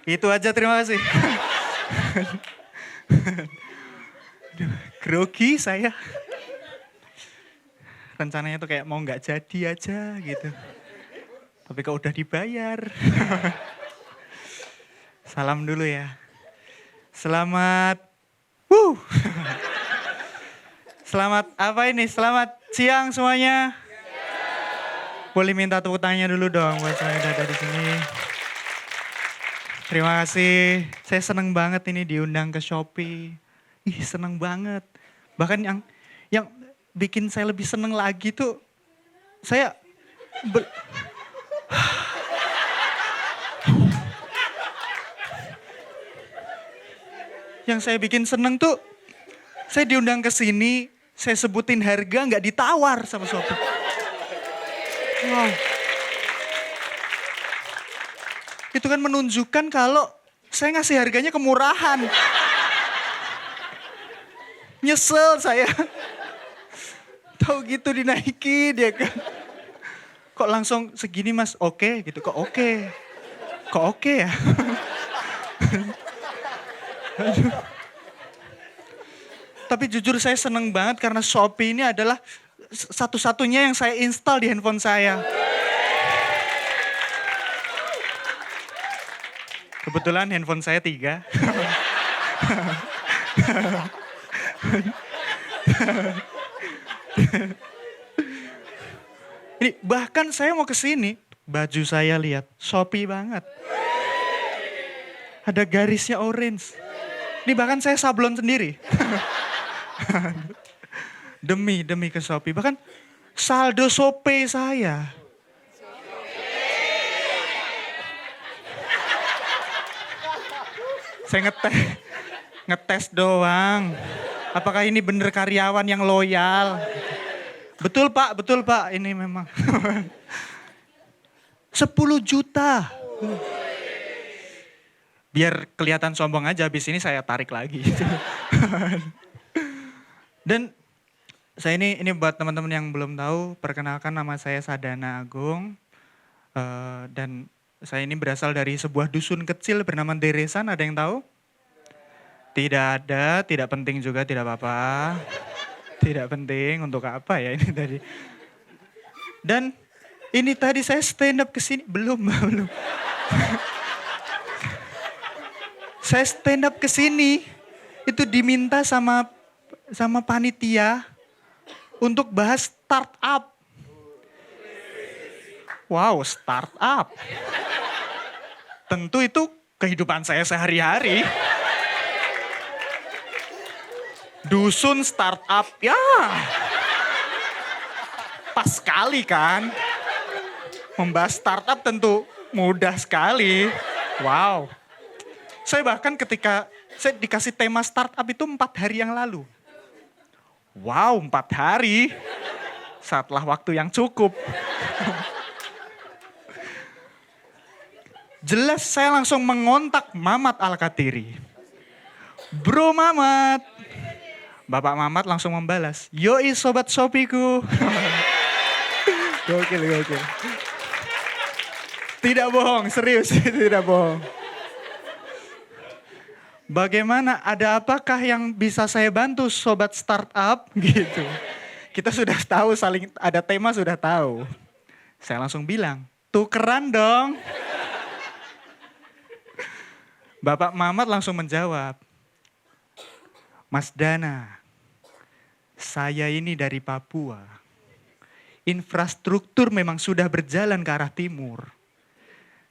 Itu aja, terima kasih. Aduh, grogi saya. Rencananya tuh kayak mau nggak jadi aja gitu. Tapi kok udah dibayar. Salam dulu ya. Selamat. Selamat apa ini? Selamat siang semuanya. Boleh minta tepuk tangannya dulu dong buat saya yang ada di sini. Terima kasih. Saya seneng banget ini diundang ke Shopee. Ih, seneng banget. Bahkan yang bikin saya lebih seneng lagi tuh saya yang saya bikin seneng tuh saya diundang ke sini, saya sebutin harga nggak ditawar sama Shopee. Wow. Itu kan menunjukkan kalau saya ngasih harganya kemurahan. Nyesel saya. Tahu gitu dinaiki dia kan. Kok langsung segini mas, oke gitu, kok oke. Kok oke ya? Tapi jujur saya seneng banget karena Shopee ini adalah satu-satunya yang saya install di handphone saya. Kebetulan handphone saya 3. Ini bahkan saya mau ke sini, baju saya lihat Shopee banget. Ada garisnya orange. Ini bahkan saya sablon sendiri. demi ke Shopee. Bahkan saldo Shopee saya. Saya ngetes doang. Apakah ini bener karyawan yang loyal? Betul pak, ini memang. 10 juta. Biar kelihatan sombong aja, habis ini saya tarik lagi. Dan saya ini buat teman-teman yang belum tahu, perkenalkan nama saya Sadana Agung. Dan saya ini berasal dari sebuah dusun kecil bernama Deresan, ada yang tahu? Tidak ada, tidak penting juga, tidak apa-apa. Tidak penting, untuk apa ya ini tadi. Dan ini tadi saya stand up kesini, belum. Saya stand up kesini, itu diminta sama panitia untuk bahas startup. Wow, startup. Tentu itu kehidupan saya sehari-hari. Dusun startup, ya. Pas sekali kan. Membahas startup tentu mudah sekali. Wow. Saya bahkan ketika saya dikasih tema startup itu 4 hari yang lalu. Wow, 4 hari. Setelah waktu yang cukup. Jelas saya langsung mengontak Mamat Al-Katiri. Bro Mamat. Bapak Mamat langsung membalas. Yoi sobat Shopee-ku. Gokil. Tidak bohong, serius. Tidak bohong. Bagaimana, ada apakah yang bisa saya bantu sobat startup? Gitu. Kita sudah tahu, saling ada tema sudah tahu. Saya langsung bilang, tukeran dong. Bapak Mamat langsung menjawab, Mas Dana, saya ini dari Papua. Infrastruktur memang sudah berjalan ke arah timur.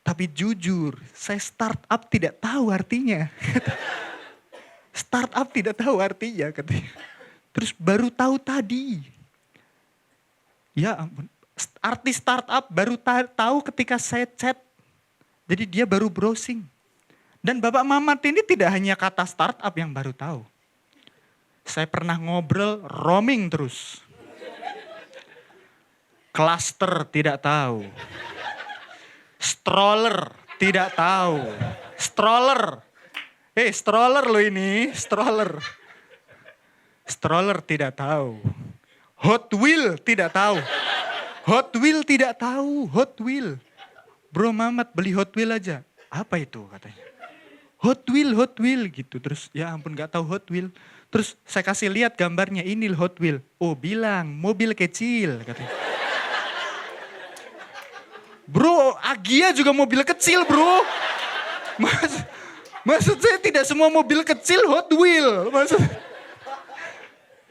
Tapi jujur, saya startup tidak tahu artinya. Startup tidak tahu artinya, katanya. Terus baru tahu tadi. Ya ampun, arti startup baru tahu ketika saya chat. Jadi dia baru browsing. Dan Bapak Mamat ini tidak hanya kata startup yang baru tahu. Saya pernah ngobrol roaming terus. Cluster tidak tahu. Stroller tidak tahu. Stroller. Stroller loh ini, stroller. Stroller tidak tahu. Hot Wheel tidak tahu. Hot Wheel tidak tahu, Hot Wheel. Bro Mamat beli Hot Wheel aja. Apa itu katanya? Hot Wheel gitu. Terus ya ampun gak tahu Hot Wheel. Terus saya kasih lihat gambarnya, ini Hot Wheel. Oh bilang mobil kecil katanya. Bro, Agia juga mobil kecil bro. Maksud saya tidak semua mobil kecil Hot Wheel.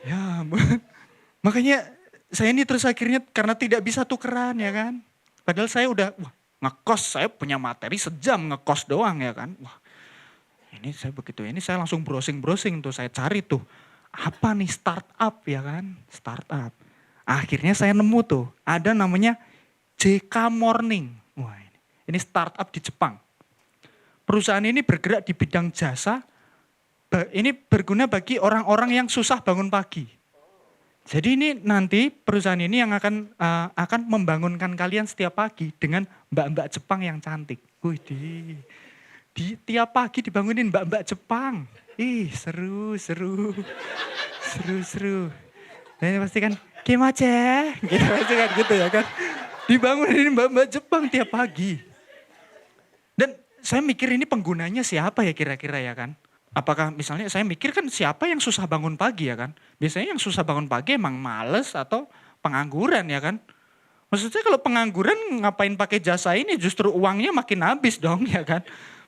Ya makanya saya ini terus akhirnya karena tidak bisa tukeran ya kan. Padahal saya udah ngekos, saya punya materi sejam ngekos doang ya kan. Wah ini saya begitu, ini saya langsung browsing tuh, saya cari tuh. Apa nih startup ya kan, startup. Akhirnya saya nemu tuh, ada namanya JK Morning. Wah ini startup di Jepang. Perusahaan ini bergerak di bidang jasa, ini berguna bagi orang-orang yang susah bangun pagi. Jadi ini nanti perusahaan ini yang akan membangunkan kalian setiap pagi dengan mbak-mbak Jepang yang cantik. Wih, di tiap pagi dibangunin mbak-mbak Jepang. Ih, seru. Dan ini pasti kan, kimache, gitu pasti kan gitu ya kan. Dibangunin mbak-mbak Jepang tiap pagi. Dan saya mikir ini penggunanya siapa ya kira-kira ya kan. Apakah misalnya saya mikir kan siapa yang susah bangun pagi ya kan. Biasanya yang susah bangun pagi emang males atau pengangguran ya kan. Maksudnya kalau pengangguran ngapain pakai jasa ini, justru uangnya makin habis dong ya kan.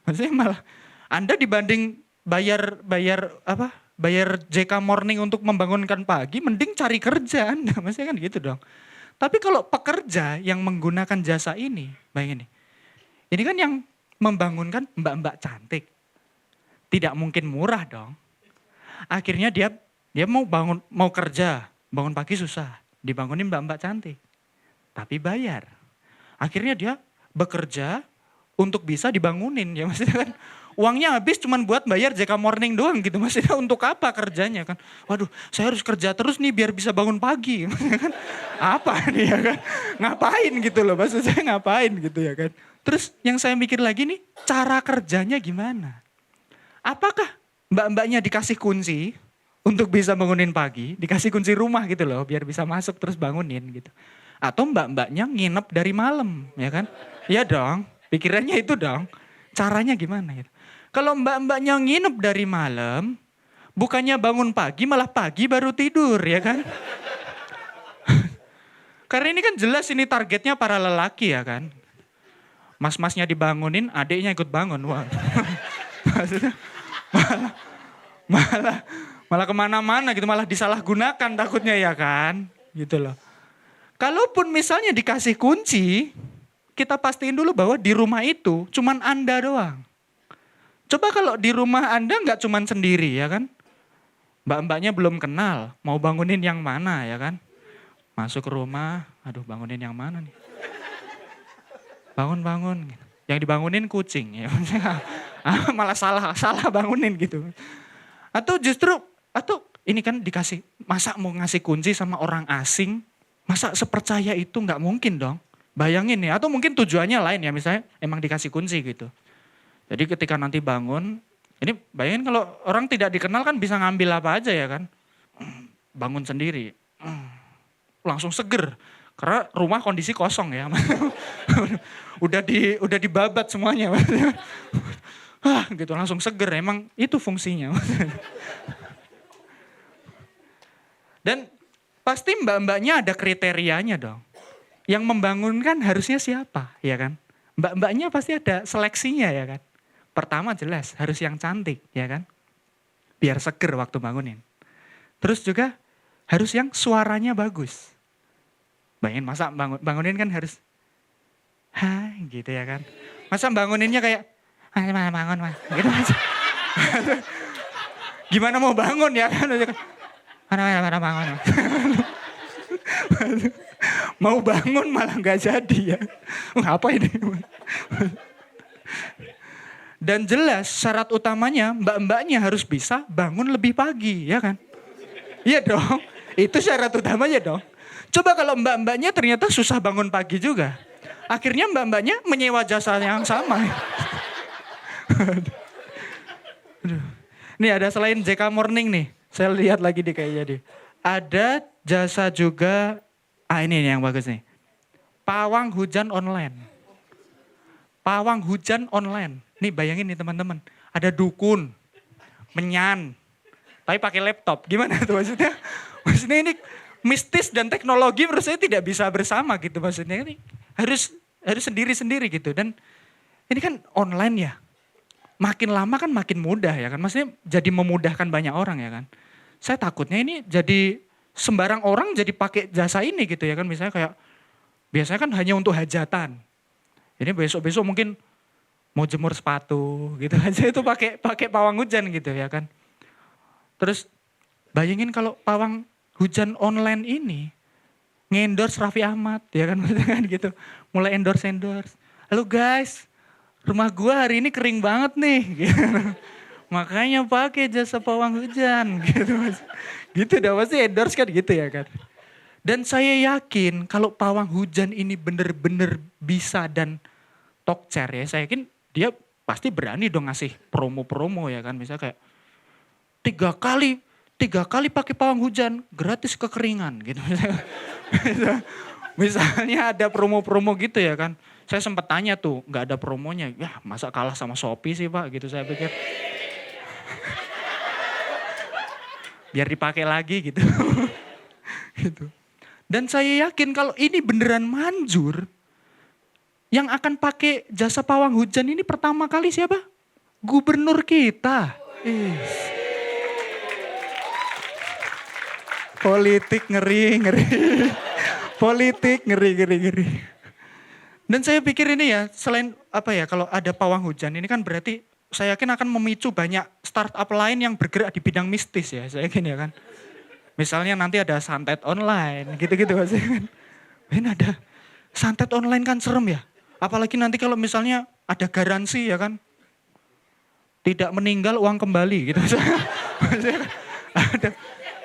Maksudnya malah Anda dibanding bayar JK Morning untuk membangunkan pagi, mending cari kerja Anda. Maksudnya kan gitu dong. Tapi kalau pekerja yang menggunakan jasa ini, bayangin nih. Ini kan yang membangunkan mbak-mbak cantik. Tidak mungkin murah dong. Akhirnya dia mau kerja, bangun pagi susah, dibangunin mbak-mbak cantik. Tapi bayar. Akhirnya dia bekerja untuk bisa dibangunin ya, maksudnya kan uangnya habis cuman buat bayar JK Morning doang gitu, maksudnya untuk apa kerjanya kan. Waduh, saya harus kerja terus nih biar bisa bangun pagi. Kan apa nih ya kan? Ngapain gitu loh, maksud saya ngapain gitu ya kan. Terus yang saya mikir lagi nih, cara kerjanya gimana? Apakah mbak-mbaknya dikasih kunci untuk bisa bangunin pagi, dikasih kunci rumah gitu loh, biar bisa masuk terus bangunin gitu. Atau mbak-mbaknya nginep dari malam, ya kan? Iya dong, pikirannya itu dong. Caranya gimana gitu. Kalau mbak-mbaknya nginep dari malam, bukannya bangun pagi, malah pagi baru tidur, ya kan? Karena ini kan jelas ini targetnya para lelaki ya kan? Mas-masnya dibangunin, adiknya ikut bangun. Wah. Maksudnya malah kemana-mana gitu, malah disalahgunakan takutnya ya kan, gitu loh. Kalaupun misalnya dikasih kunci, kita pastiin dulu bahwa di rumah itu cuman Anda doang. Coba kalau di rumah Anda nggak cuman sendiri ya kan, mbak-mbaknya belum kenal, mau bangunin yang mana ya kan. Masuk ke rumah, aduh bangunin yang mana nih. Bangun. Yang dibangunin kucing ya. Malah salah bangunin gitu. Atau ini kan dikasih, masa mau ngasih kunci sama orang asing, masa sepercaya itu nggak mungkin dong. Bayangin ya, atau mungkin tujuannya lain ya, misalnya emang dikasih kunci gitu. Jadi ketika nanti bangun, ini bayangin kalau orang tidak dikenal kan bisa ngambil apa aja ya kan. Bangun sendiri, langsung seger. Karena rumah kondisi kosong ya. udah dibabat semuanya. Gitu langsung seger, emang itu fungsinya. Dan pasti mbak-mbaknya ada kriterianya dong. Yang membangunkan harusnya siapa ya kan. Mbak-mbaknya pasti ada seleksinya ya kan. Pertama jelas harus yang cantik ya kan. Biar seger waktu bangunin. Terus juga harus yang suaranya bagus. Bayangin masa bangunin kan harus gitu ya kan. Masa banguninnya kayak bangun mas. Gitu aja. Gimana mau bangun ya kan. Mana bangun. Mau bangun malah gak jadi ya. Apa ini? Dan jelas syarat utamanya mbak-mbaknya harus bisa bangun lebih pagi ya kan. Iya dong, itu syarat utamanya dong. Coba kalau mbak-mbaknya ternyata susah bangun pagi juga. Akhirnya mbak-mbaknya menyewa jasa yang sama. Nih ada selain JK Morning nih. Saya lihat lagi deh kayaknya deh. Ada jasa juga, ini nih yang bagus nih. Pawang hujan online. Pawang hujan online. Nih bayangin nih teman-teman. ada dukun, menyan, tapi pakai laptop. Gimana tuh maksudnya? Maksudnya ini mistis dan teknologi menurut saya tidak bisa bersama gitu maksudnya. Ini harus sendiri-sendiri gitu. Dan ini kan online ya. Makin lama kan makin mudah ya kan. Maksudnya jadi memudahkan banyak orang ya kan. Saya takutnya ini jadi sembarang orang jadi pakai jasa ini gitu ya kan. Misalnya kayak biasanya kan hanya untuk hajatan. Ini besok-besok mungkin mau jemur sepatu gitu aja itu pakai pawang hujan gitu ya kan. Terus bayangin kalau pawang hujan online ini nge-endorse Raffi Ahmad ya kan maksudnya kan gitu. Mulai endorse. Halo guys, rumah gua hari ini kering banget nih gitu. Makanya pakai jasa pawang hujan gitu. Gitu dah pasti endorse kan gitu ya kan. Dan saya yakin kalau pawang hujan ini bener-bener bisa dan talk chair ya, saya yakin dia pasti berani dong ngasih promo-promo ya kan. Misalnya kayak tiga kali pakai pawang hujan gratis kekeringan gitu. Misalnya ada promo-promo gitu ya kan. Saya sempat tanya tuh, nggak ada promonya. Ya masa kalah sama Shopee sih Pak gitu saya pikir. Biar dipakai lagi gitu. Gitu. Dan saya yakin kalau ini beneran manjur, yang akan pakai jasa pawang hujan ini pertama kali siapa? Gubernur kita. Politik ngeri. Politik ngeri. Dan saya pikir ini ya, selain apa ya, kalau ada pawang hujan ini kan berarti saya yakin akan memicu banyak startup lain yang bergerak di bidang mistis ya, saya yakin ya kan. Misalnya nanti ada santet online, gitu-gitu maksudnya kan. Ini ada santet online kan serem ya. Apalagi nanti kalau misalnya ada garansi ya kan. Tidak meninggal uang kembali gitu. Maksudnya ada,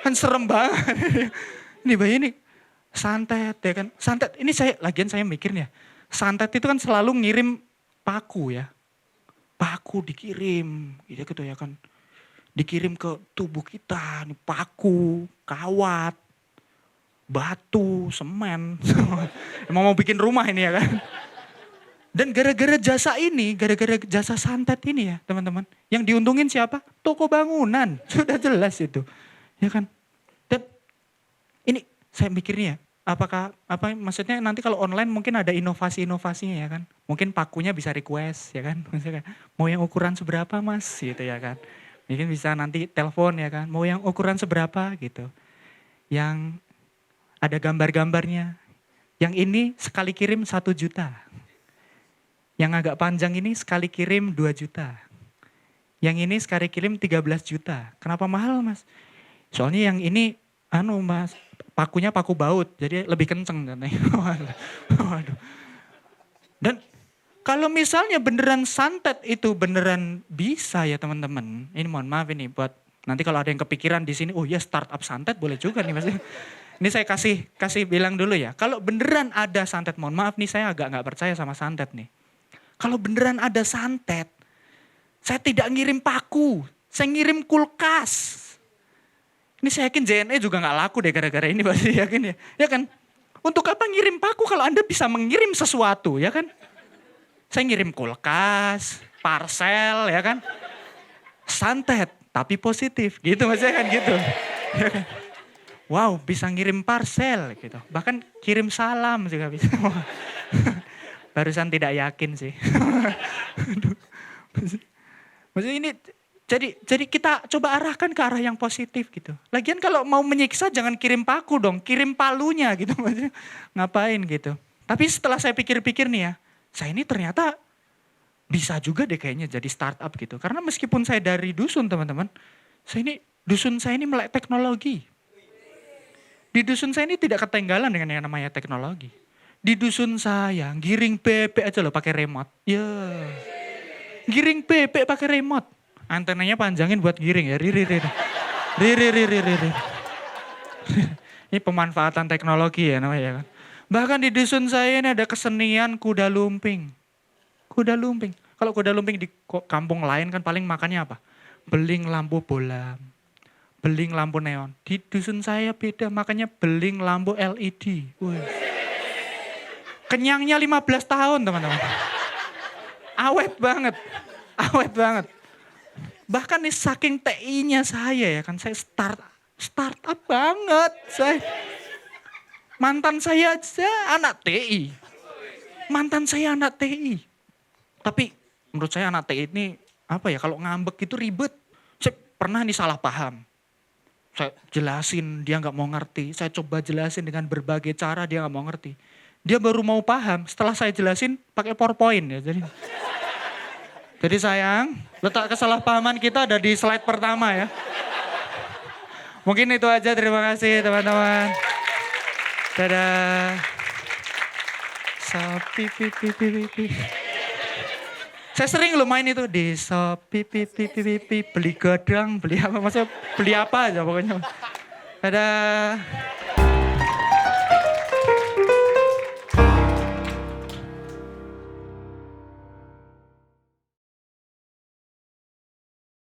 kan serem banget. Ini bayi ini santet ya kan. Santet ini lagian saya mikirnya. Santet itu kan selalu ngirim paku ya. Paku dikirim gitu ya kan. Dikirim ke tubuh kita, nih paku, kawat, batu, semen. Emang mau bikin rumah ini ya kan. Dan gara-gara jasa santet ini ya teman-teman. Yang diuntungin siapa? Toko bangunan. Sudah jelas itu. Ya kan. Dan ini saya mikirnya maksudnya nanti kalau online mungkin ada inovasi-inovasinya ya kan. Mungkin pakunya bisa request ya kan. Misalnya, mau yang ukuran seberapa mas gitu ya kan. Mungkin bisa nanti telepon ya kan, mau yang ukuran seberapa gitu. Yang ada gambar-gambarnya. Yang ini sekali kirim 1 juta. Yang agak panjang ini sekali kirim 2 juta. Yang ini sekali kirim 13 juta. Kenapa mahal mas? Soalnya yang ini mas, pakunya paku baut, jadi lebih kenceng katanya. Waduh. Dan kalau misalnya beneran santet itu beneran bisa ya teman-teman. Ini mohon maaf ini buat nanti kalau ada yang kepikiran di sini, oh ya startup santet boleh juga nih mas. Ini saya kasih bilang dulu ya. Kalau beneran ada santet, mohon maaf nih saya agak nggak percaya sama santet nih. Kalau beneran ada santet, saya tidak ngirim paku, saya ngirim kulkas. Ini saya yakin JNE juga nggak laku deh gara-gara ini pasti yakin ya. Ya kan? Untuk apa ngirim paku kalau Anda bisa mengirim sesuatu ya kan? Saya ngirim kulkas, parcel ya kan. Santet, tapi positif gitu maksudnya kan gitu. Wow bisa ngirim parcel gitu. Bahkan kirim salam juga bisa. Barusan tidak yakin sih. Maksudnya ini jadi kita coba arahkan ke arah yang positif gitu. Lagian kalau mau menyiksa jangan kirim paku dong, kirim palunya gitu. Maksudnya ngapain gitu. Tapi setelah saya pikir-pikir nih ya, saya ini ternyata bisa juga deh kayaknya jadi startup gitu. Karena meskipun saya dari dusun teman-teman, dusun saya ini melek teknologi. Di dusun saya ini tidak ketinggalan dengan yang namanya teknologi. Di dusun saya giring bebek aja loh pakai remote. Ya. Giring bebek pakai remote. Antenanya panjangin buat giring ya. Riri. Ini pemanfaatan teknologi ya namanya kan. Bahkan di dusun saya ini ada kesenian kuda lumping. Kuda lumping. Kalau kuda lumping di kampung lain kan paling makannya apa? Beling lampu bola. Beling lampu neon. Di dusun saya beda makannya beling lampu LED. Wih. Kenyangnya 15 tahun teman-teman. Awet banget. Bahkan nih saking TI-nya saya ya kan, saya startup banget. Mantan saya aja anak TI. Mantan saya anak TI. Tapi menurut saya anak TI ini apa ya, kalau ngambek itu ribet. Saya pernah nih salah paham. Saya jelasin dia nggak mau ngerti. Saya coba jelasin dengan berbagai cara dia nggak mau ngerti. Dia baru mau paham setelah saya jelasin pakai PowerPoint ya. Jadi sayang, letak kesalahpahaman kita ada di slide pertama ya. Mungkin itu aja, terima kasih teman-teman. Dadah. Sapi pipi pipi. Saya sering lo main itu di sapi pipi pipi beli gadang, beli apa maksudnya beli apa aja pokoknya. Dadah.